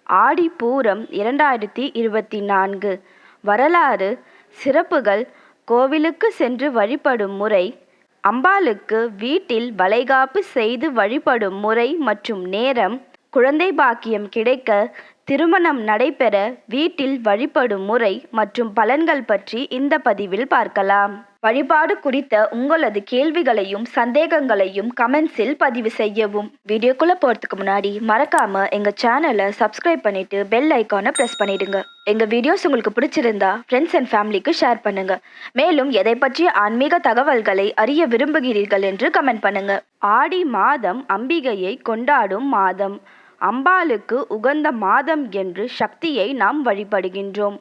ஆடிப்பூரம் 2024 வரலாறு சிறப்புகள் கோவிலுக்கு சென்று வழிபடும் முறை, அம்பாளுக்கு வீட்டில் வளைகாப்பு செய்து வழிபடும் முறை மற்றும் நேரம், குழந்தை பாக்கியம் கிடைக்க, திருமணம் நடைபெற வீட்டில் வழிபடும் முறை மற்றும் பலன்கள் பற்றி இந்த பதிவில் பார்க்கலாம். வழிபாடு குறித்த உங்களது கேள்விகளையும் சந்தேகங்களையும் கமெண்ட்ஸில் பதிவு செய்யவும். வீடியோக்குள்ள போறதுக்கு முன்னாடி மறக்காம எங்க சேனலை சப்ஸ்கிரைப் பண்ணிட்டு பெல் ஐக்கானை பிரஸ் பண்ணிடுங்க. எங்க வீடியோஸ் உங்களுக்கு பிடிச்சிருந்தா ஃப்ரெண்ட்ஸ் அண்ட் ஃபேமிலிக்கு ஷேர் பண்ணுங்க. மேலும் எதை பற்றிய ஆன்மீக தகவல்களை அறிய விரும்புகிறீர்கள் என்று கமெண்ட் பண்ணுங்க. ஆடி மாதம் அம்பிகையை கொண்டாடும் மாதம். அம்பாளுக்கு உகந்த மாதம் என்று சக்தியை நாம் வழிபடுகின்றோம்.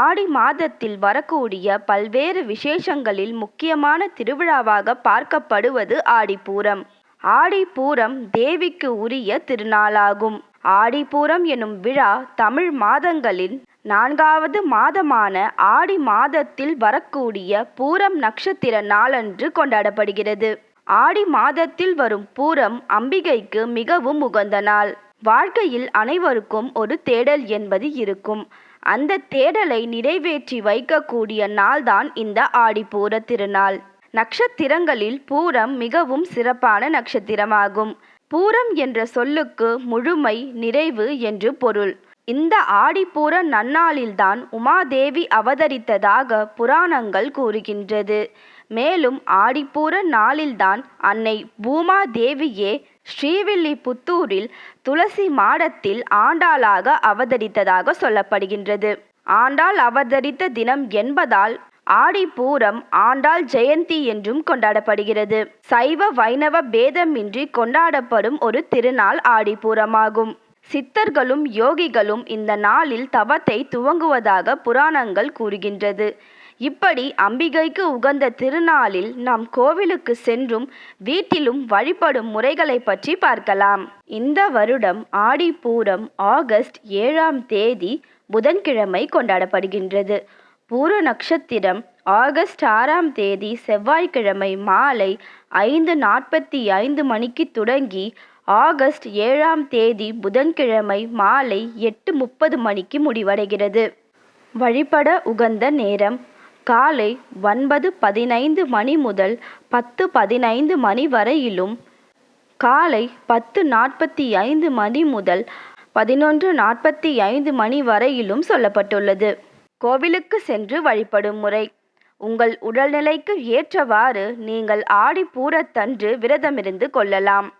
ஆடி மாதத்தில் வரக்கூடிய பல்வேறு விசேஷங்களில் முக்கியமான திருவிழாவாக பார்க்கப்படுவது ஆடிப்பூரம். ஆடிப்பூரம் தேவிக்கு உரிய திருநாளாகும். ஆடிப்பூரம் எனும் விழா தமிழ் மாதங்களின் 4வது மாதமான ஆடி மாதத்தில் வரக்கூடிய பூரம் நட்சத்திர நாளன்று கொண்டாடப்படுகிறது. ஆடி மாதத்தில் வரும் பூரம் அம்பிகைக்கு மிகவும் உகந்த நாள். வாழ்க்கையில் அனைவருக்கும் ஒரு தேடல் என்பது இருக்கும். அந்த தேடலை நிறைவேற்றி வைக்கக்கூடிய நாள்தான் இந்த ஆடிப்பூர திருநாள். நட்சத்திரங்களில் பூரம் மிகவும் சிறப்பான நட்சத்திரமாகும். பூரம் என்ற சொல்லுக்கு முழுமை, நிறைவு என்று பொருள். இந்த ஆடிப்பூர நன்னாளில்தான் உமாதேவி அவதரித்ததாக புராணங்கள் கூறுகின்றது. மேலும் ஆடிப்பூர நாளில்தான் அன்னை பூமாதேவியே ஸ்ரீவில்லிபுத்தூரில் துளசி மாடத்தில் ஆண்டாளாக அவதரித்ததாக சொல்லப்படுகின்றது. ஆண்டாள் அவதரித்த தினம் என்பதால் ஆடிப்பூரம் ஆண்டாள் ஜெயந்தி என்றும் கொண்டாடப்படுகிறது. சைவ வைணவ பேதமின்றி கொண்டாடப்படும் ஒரு திருநாள் ஆடிப்பூரமாகும். சித்தர்களும் யோகிகளும் இந்த நாளில் தவத்தை துவங்குவதாக புராணங்கள் கூறுகின்றது. இப்படி அம்பிகைக்கு உகந்த திருநாளில் நாம் கோவிலுக்கு சென்றும் வீட்டிலும் வழிபடும் முறைகளை பற்றி பார்க்கலாம். இந்த வருடம் ஆடிப்பூரம் ஆகஸ்ட் 7ஆம் தேதி புதன்கிழமை கொண்டாடப்படுகின்றது. பூர நட்சத்திரம் ஆகஸ்ட் 6ஆம் தேதி செவ்வாய்க்கிழமை மாலை 5:45 மணிக்கு தொடங்கி ஆகஸ்ட் 7ஆம் தேதி புதன்கிழமை மாலை 8:30 மணிக்கு முடிவடைகிறது. வழிபட உகந்த நேரம் காலை 9:15 மணி முதல் 10:15 மணி வரையிலும், காலை 10:45 மணி முதல் 11:45 மணி வரையிலும் சொல்லப்பட்டுள்ளது. கோவிலுக்கு சென்று வழிபடும் முறை. உங்கள் உடல்நிலைக்கு ஏற்றவாறு நீங்கள் ஆடிப்பூரத்தன்று விரதமிருந்து கொள்ளலாம்.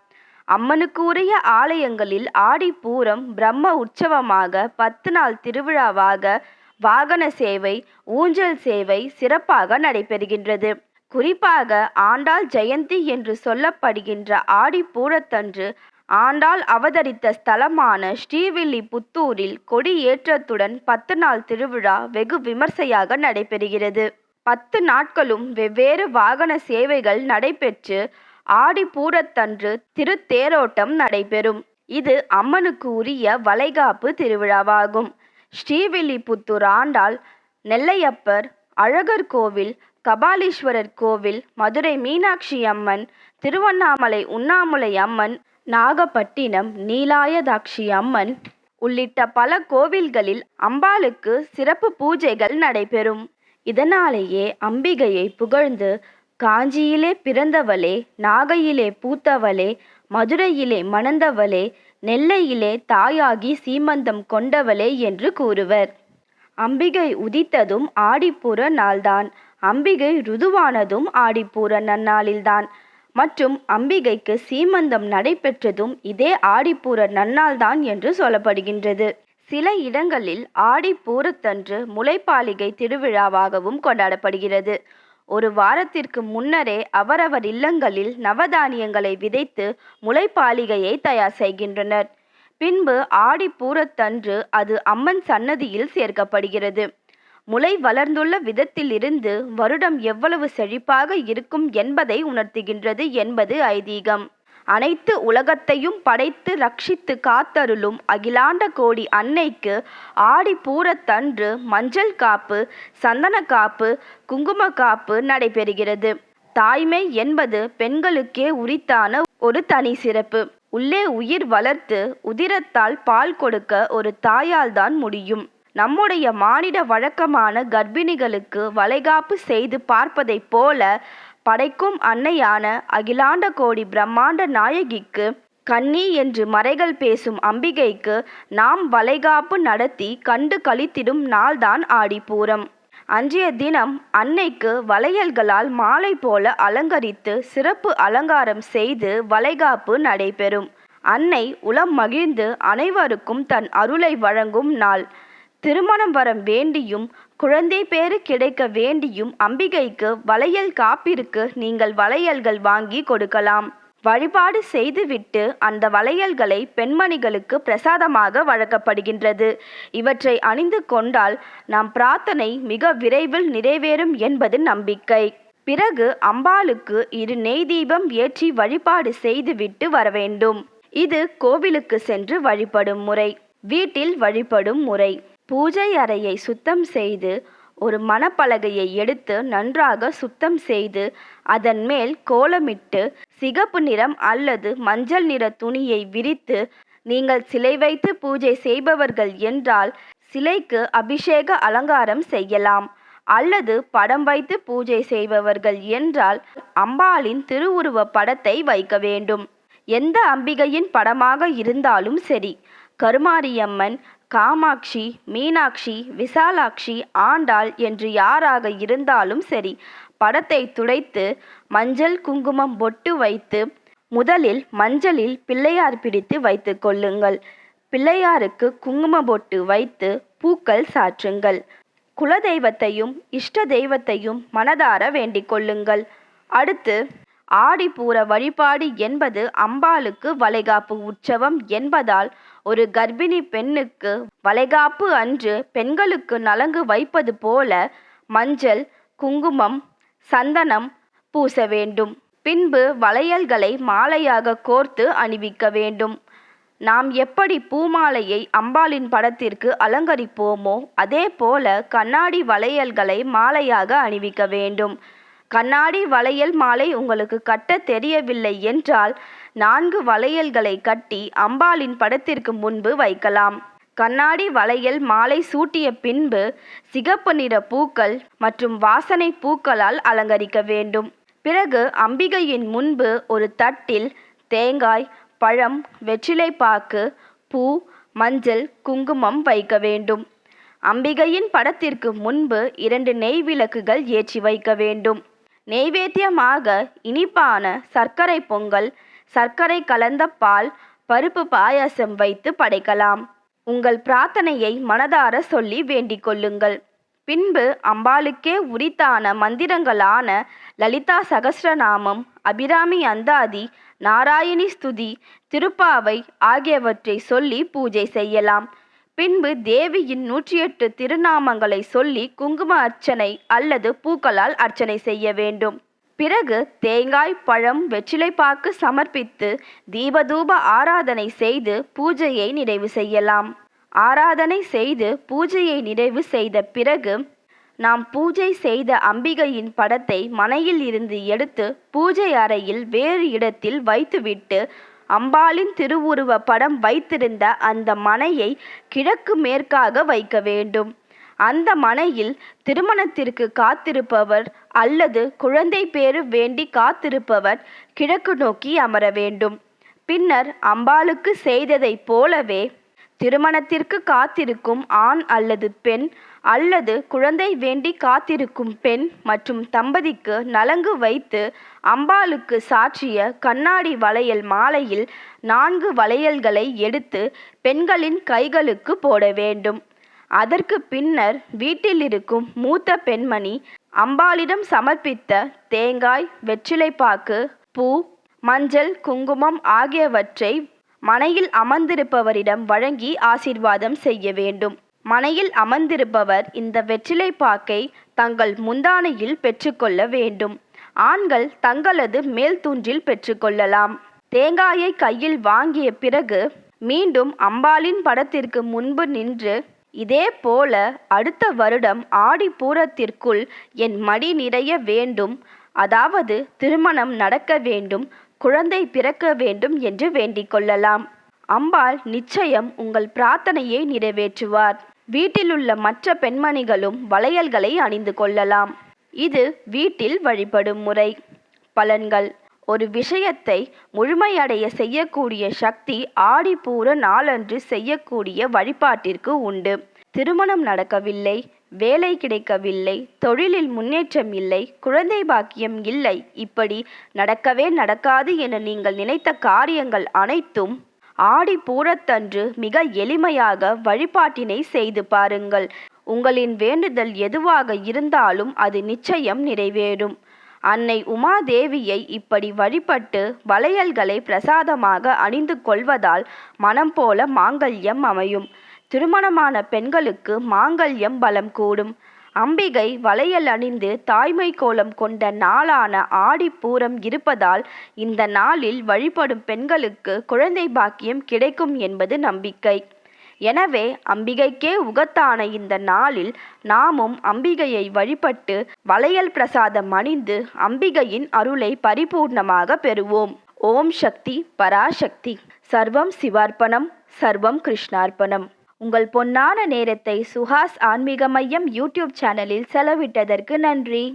அம்மனுக்கு உரிய ஆலயங்களில் ஆடிப்பூரம் பிரம்ம உற்சவமாக 10 நாள் திருவிழாவாக வாகன சேவை, ஊஞ்சல் சேவை சிறப்பாக நடைபெறுகின்றது. குறிப்பாக ஆண்டாள் ஜெயந்தி என்று சொல்லப்படுகின்ற ஆடிப்பூரத்தன்று ஆண்டாள் அவதரித்த ஸ்தலமான ஸ்ரீவில்லிபுத்தூரில் கொடியேற்றத்துடன் 10 நாள் திருவிழா வெகு விமர்சையாக நடைபெறுகிறது. 10 நாட்களும் வெவ்வேறு வாகன சேவைகள் நடைபெற்று ஆடிப்பூரத்தன்று திருத்தேரோட்டம் நடைபெறும். இது அம்மனுக்கு உரிய வளைகாப்பு திருவிழாவாகும். ஸ்ரீவில்லிபுத்தூர் ஆண்டாள், நெல்லையப்பர், அழகர் கோவில், கபாலீஸ்வரர் கோவில், மதுரை மீனாட்சி அம்மன், திருவண்ணாமலை உண்ணாமுலை அம்மன், நாகப்பட்டினம் நீலாயதாட்சி அம்மன் உள்ளிட்ட பல கோவில்களில் அம்பாளுக்கு சிறப்பு பூஜைகள் நடைபெறும். இதனாலேயே அம்பிகையை புகழ்ந்து காஞ்சியிலே பிறந்தவளே, நாகையிலே பூத்தவளே, மதுரையிலே மணந்தவளே, நெல்லையிலே தாயாகி சீமந்தம் கொண்டவளே என்று கூறுவர். அம்பிகை உதித்ததும் ஆடிப்பூர நாள்தான். அம்பிகை ருதுவானதும் ஆடிப்பூர நன்னாளில்தான். மற்றும் அம்பிகைக்கு சீமந்தம் நடைபெற்றதும் இதே ஆடிப்பூர நன்னாள்தான் என்று சொல்லப்படுகின்றது. சில இடங்களில் ஆடிப்பூரத்தன்று முளைப்பாலிகை திருவிழாவாகவும் கொண்டாடப்படுகிறது. ஒரு வாரத்திற்கு முன்னரே அவரவர் இல்லங்களில் நவதானியங்களை விதைத்து முளைப்பாலிகையை தயார் செய்கின்றனர். பின்பு ஆடிப்பூரத்தன்று அது அம்மன் சன்னதியில் சேர்க்கப்படுகிறது. முளை வளர்ந்துள்ள விதத்திலிருந்து வருடம் எவ்வளவு செழிப்பாக இருக்கும் என்பதை உணர்த்துகின்றது என்பது ஐதீகம். அனைத்து உலகத்தையும் படைத்து ரட்சித்து காத்தருளும் அகிலாண்ட கோடி அன்னைக்கு ஆடிப்பூரத்தன்று மஞ்சள் காப்பு, சந்தன காப்பு, குங்கும காப்பு நடைபெறுகிறது. தாய்மை என்பது பெண்களுக்கே உரித்தான ஒரு தனி சிறப்பு. உள்ளே உயிர் வளர்த்து உதிரத்தால் பால் கொடுக்க ஒரு தாயால் தான் முடியும். நம்முடைய மானிட வழக்கமான கர்ப்பிணிகளுக்கு வளைகாப்பு செய்து பார்ப்பதைப் போல படைக்கும் அன்னையான அகிலாண்ட கோடி பிரம்மாண்ட நாயகிக்கு, கன்னி என்று மறைகள் பேசும் அம்பிகைக்கு நாம் வளைகாப்பு நடத்தி கண்டு களித்திடும் நாள்தான் ஆடிப்பூரம். அன்றைய தினம் அன்னைக்கு வளையல்களால் மாலை போல அலங்கரித்து சிறப்பு அலங்காரம் செய்து வளைகாப்பு நடைபெறும். அன்னை உளம் மகிழ்ந்து அனைவருக்கும் தன் அருளை வழங்கும் நாள். திருமணம் வர வேண்டியும் குழந்தை பேறு கிடைக்க வேண்டியும் அம்பிகைக்கு வளையல் காப்பிற்கு நீங்கள் வளையல்கள் வாங்கி கொடுக்கலாம். வழிபாடு செய்துவிட்டு அந்த வளையல்களை பெண்மணிகளுக்கு பிரசாதமாக வழங்கப்படுகின்றது. இவற்றை அணிந்து கொண்டால் நாம் பிரார்த்தனை மிக விரைவில் நிறைவேறும் என்பது நம்பிக்கை. பிறகு அம்பாளுக்கு 2 நெய் தீபம் ஏற்றி வழிபாடு செய்துவிட்டு வர வேண்டும். இது கோவிலுக்கு சென்று வழிபடும் முறை. வீட்டில் வழிபடும் முறை. பூஜை அறையை சுத்தம் செய்து ஒரு மணப்பலகையை எடுத்து நன்றாக சுத்தம் செய்து அதன் மேல் கோலமிட்டு சிகப்பு நிறம் அல்லது மஞ்சள் நிற துணியை விரித்து, நீங்கள் சிலை வைத்து பூஜை செய்பவர்கள் என்றால் சிலைக்கு அபிஷேக அலங்காரம் செய்யலாம். அல்லது படம் வைத்து பூஜை செய்பவர்கள் என்றால் அம்பாளின் திருவுருவ படத்தை வைக்க வேண்டும். எந்த அம்பிகையின் படமாக இருந்தாலும் சரி, கருமாரியம்மன், காமாட்சி, மீனாட்சி, விசாலாட்சி, ஆண்டாள் என்று யாராக இருந்தாலும் சரி, படத்தை துடைத்து மஞ்சள் குங்குமம் பொட்டு வைத்து முதலில் மஞ்சளில் பிள்ளையார் பிடித்து வைத்து கொள்ளுங்கள். பிள்ளையாருக்கு குங்கும பொட்டு வைத்து பூக்கள் சாற்றுங்கள். குலதெய்வத்தையும் இஷ்ட தெய்வத்தையும் மனதார வேண்டிக் கொள்ளுங்கள். அடுத்து ஆடிப்பூர வழிபாடு என்பது அம்பாளுக்கு வளைகாப்பு உற்சவம் என்பதால் ஒரு கர்ப்பிணி பெண்ணுக்கு வளைகாப்பு அன்று பெண்களுக்கு நலங்கு வைப்பது போல மஞ்சள், குங்குமம், சந்தனம் பூச வேண்டும். பின்பு வளையல்களை மாலையாக கோர்த்து அணிவிக்க வேண்டும். நாம் எப்படி பூமாலையை அம்பாளின் படத்திற்கு அலங்கரிப்போமோ அதே போல கண்ணாடி வளையல்களை மாலையாக அணிவிக்க வேண்டும். கண்ணாடி வளையல் மாலை உங்களுக்கு கட்ட தெரியவில்லை என்றால் 4 வளையல்களை கட்டி அம்பாளின் படத்திற்கு முன்பு வைக்கலாம். கண்ணாடி வளையல் மாலை சூட்டிய பின்பு சிகப்பு நிற பூக்கள் மற்றும் வாசனை பூக்களால் அலங்கரிக்க வேண்டும். பிறகு அம்பிகையின் முன்பு ஒரு தட்டில் தேங்காய், பழம், வெற்றிலைப்பாக்கு, பூ, மஞ்சள், குங்குமம் வைக்க வேண்டும். அம்பிகையின் படத்திற்கு முன்பு 2 நெய் விளக்குகள் ஏற்றி வைக்க வேண்டும். நெய்வேத்தியமாக இனிப்பான சர்க்கரை பொங்கல், சர்க்கரை கலந்த பால், பருப்பு பாயாசம் வைத்து படைக்கலாம். உங்கள் பிரார்த்தனையை மனதார சொல்லி வேண்டிக் கொள்ளுங்கள். பின்பு அம்பாளுக்கே உரித்தான மந்திரங்களான லலிதா சகஸ்ரநாமம், அபிராமி அந்தாதி, நாராயணி ஸ்துதி, திருப்பாவை ஆகியவற்றை சொல்லி பூஜை செய்யலாம். பின்பு தேவியின் 108 திருநாமங்களை சொல்லி குங்கும அர்ச்சனை அல்லது பூக்களால் அர்ச்சனை செய்ய வேண்டும். பிறகு தேங்காய், பழம், வெற்றிலைப்பாக்கு சமர்ப்பித்து தீபதூப ஆராதனை செய்து பூஜையை நிறைவு செய்யலாம். ஆராதனை செய்து பூஜையை நிறைவு செய்த பிறகு நாம் பூஜை செய்த அம்பிகையின் படத்தை மனையில் இருந்து எடுத்து பூஜை அறையில் வேறு இடத்தில் வைத்துவிட்டு அம்பாளின் திருவுருவ படம் வைத்திருந்த அந்த மனையை கிழக்கு மேற்காக வைக்க வேண்டும். அந்த மனையில் திருமணத்திற்கு காத்திருப்பவர் அல்லது குழந்தை பேறு வேண்டி காத்திருப்பவர் கிழக்கு நோக்கி அமர வேண்டும். பின்னர் அம்பாளுக்கு செய்ததைப் போலவே திருமணத்திற்கு காத்திருக்கும் ஆண் அல்லது பெண் அல்லது குழந்தை வேண்டி காத்திருக்கும் பெண் மற்றும் தம்பதிக்கு நலங்கு வைத்து அம்பாளுக்கு சாற்றிய கண்ணாடி வளையல் மாலையில் 4 வளையல்களை எடுத்து பெண்களின் கைகளுக்கு போட வேண்டும். அதற்கு பின்னர் வீட்டில் இருக்கும் மூத்த பெண்மணி அம்பாளிடம் சமர்ப்பித்த தேங்காய், வெற்றிலைப்பாக்கு, பூ, மஞ்சள், குங்குமம் ஆகியவற்றை மனையில் அமர்ந்திருப்பவரிடம் வழங்கி ஆசீர்வாதம் செய்ய வேண்டும். மனையில் அமர்ந்திருப்பவர் இந்த வெற்றிலைப்பாக்கை தங்கள் முந்தானையில் பெற்றுக்கொள்ள வேண்டும். ஆண்கள் தங்களது மேல் தூஞ்சில் பெற்றுக்கொள்ளலாம். தேங்காயை கையில் வாங்கிய பிறகு மீண்டும் அம்பாளின் படத்திற்கு முன்பு நின்று, இதே போல அடுத்த வருடம் ஆடிப்பூரத்திற்குள் என் மடி நிறைய வேண்டும், அதாவது திருமணம் நடக்க வேண்டும், குழந்தை பிறக்க வேண்டும் என்று வேண்டிக் கொள்ளலாம். அம்பாள் நிச்சயம் உங்கள் பிரார்த்தனையை நிறைவேற்றுவார். வீட்டிலுள்ள மற்ற பெண்மணிகளும் வளையல்களை அணிந்து கொள்ளலாம். இது வீட்டில் வழிபடும் முறை. பலன்கள்: ஒரு விஷயத்தை முழுமையடைய செய்யக்கூடிய சக்தி ஆடிப்பூர நாளன்று செய்யக்கூடிய வழிபாட்டிற்கு உண்டு. திருமணம் நடக்கவில்லை, வேலை கிடைக்கவில்லை, தொழிலில் முன்னேற்றம் இல்லை, குழந்தை பாக்கியம் இல்லை, இப்படி நடக்கவே நடக்காது என நீங்கள் நினைத்த காரியங்கள் அனைத்தும் ஆடிப்பூரத்தன்று மிக எளிமையாக வழிபாட்டினை செய்து பாருங்கள். உங்களின் வேண்டுதல் எதுவாக இருந்தாலும் அது நிச்சயம் நிறைவேறும். அன்னை உமாதேவியை இப்படி வழிபட்டு வளையல்களை பிரசாதமாக அணிந்து கொள்வதால் மனம் போல மாங்கல்யம் அமையும். திருமணமான பெண்களுக்கு மாங்கல்யம் பலம் கூடும். அம்பிகை வளையல் அணிந்து தாய்மை கோலம் கொண்ட நாளான ஆடிப்பூரம் இருப்பதால் இந்த நாளில் வழிபடும் பெண்களுக்கு குழந்தை பாக்கியம் கிடைக்கும் என்பது நம்பிக்கை. எனவே அம்பிகைக்கே உகத்தான இந்த நாளில் நாமும் அம்பிகையை வழிபட்டு வளையல் பிரசாதம் அணிந்து அம்பிகையின் அருளை பரிபூர்ணமாக பெறுவோம். ஓம் சக்தி பராசக்தி. சர்வம் சிவார்ப்பணம், சர்வம் கிருஷ்ணார்ப்பணம். உங்கள் பொன்னான நேரத்தை சுஹாஸ் ஆன்மீக மையம் யூடியூப் சேனலில் செலவிட்டதற்கு நன்றி.